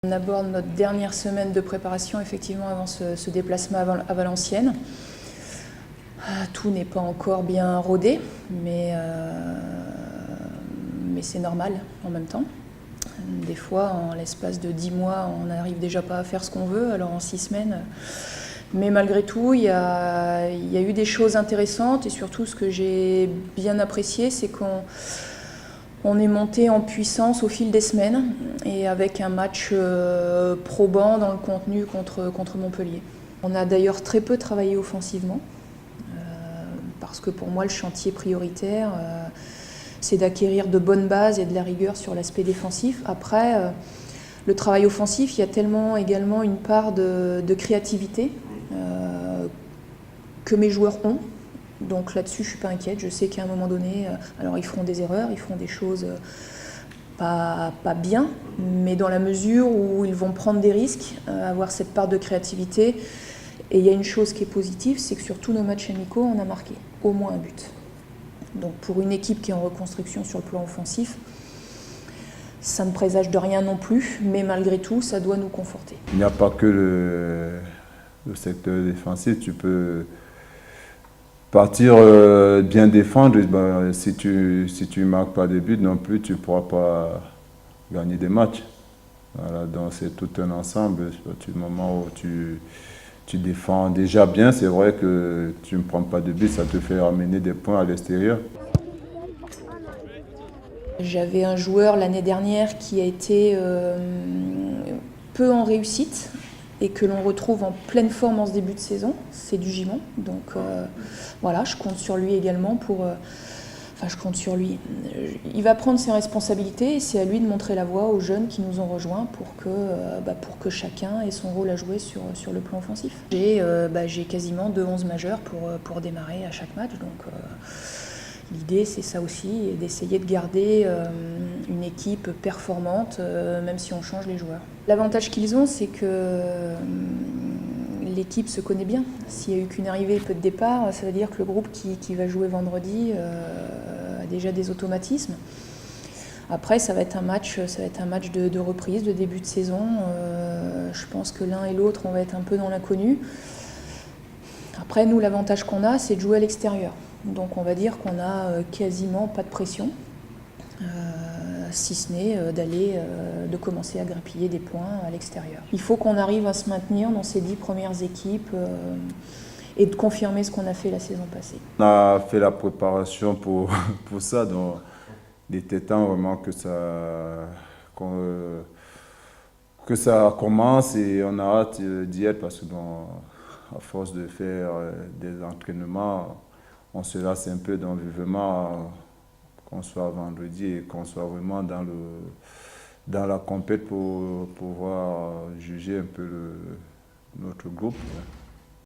On aborde notre dernière semaine de préparation effectivement avant ce déplacement à Valenciennes. Tout n'est pas encore bien rodé, mais c'est normal en même temps. Des fois, en l'espace de 10 mois, on n'arrive déjà pas à faire ce qu'on veut, alors en 6 semaines. Mais malgré tout, il y a eu des choses intéressantes et surtout ce que j'ai bien apprécié, c'est qu'on est monté en puissance au fil des semaines et avec un match probant dans le contenu contre Montpellier. On a d'ailleurs très peu travaillé offensivement parce que pour moi le chantier prioritaire c'est d'acquérir de bonnes bases et de la rigueur sur l'aspect défensif. Après, le travail offensif, il y a tellement également une part de créativité que mes joueurs ont. Donc là-dessus, je ne suis pas inquiète. Je sais qu'à un moment donné, alors ils feront des erreurs, ils feront des choses pas bien, mais dans la mesure où ils vont prendre des risques, avoir cette part de créativité. Et il y a une chose qui est positive, c'est que sur tous nos matchs amicaux, on a marqué au moins un but. Donc pour une équipe qui est en reconstruction sur le plan offensif, ça ne présage de rien non plus, mais malgré tout, ça doit nous conforter. Il n'y a pas que le secteur défensif, tu peux partir bien défendre, si tu ne marques pas de but non plus, tu ne pourras pas gagner des matchs. Voilà, donc c'est tout un ensemble. Du moment où tu défends déjà bien, c'est vrai que tu ne prends pas de but, ça te fait ramener des points à l'extérieur. J'avais un joueur l'année dernière qui a été peu en réussite et que l'on retrouve en pleine forme en ce début de saison, c'est du Gimon. Donc voilà, je compte sur lui également Enfin, je compte sur lui. Il va prendre ses responsabilités et c'est à lui de montrer la voie aux jeunes qui nous ont rejoints pour que chacun ait son rôle à jouer sur le plan offensif. J'ai quasiment 2 11 majeurs pour démarrer à chaque match. Donc l'idée, c'est ça aussi, d'essayer de garder une équipe performante, même si on change les joueurs. L'avantage qu'ils ont, c'est que l'équipe se connaît bien. S'il n'y a eu qu'une arrivée et peu de départ, ça veut dire que le groupe qui va jouer vendredi a déjà des automatismes. Après, ça va être un match de reprise, de début de saison. Je pense que l'un et l'autre, on va être un peu dans l'inconnu. Après, nous, l'avantage qu'on a, c'est de jouer à l'extérieur. Donc on va dire qu'on a quasiment pas de pression, si ce n'est de commencer à grappiller des points à l'extérieur. Il faut qu'on arrive à se maintenir dans ces 10 premières équipes et de confirmer ce qu'on a fait la saison passée. On a fait la préparation pour ça, donc il était temps vraiment que ça commence et on a hâte d'y être parce que à force de faire des entraînements, on se lasse un peu donc vivement qu'on soit vendredi et qu'on soit vraiment dans la compète pour pouvoir juger un peu notre groupe.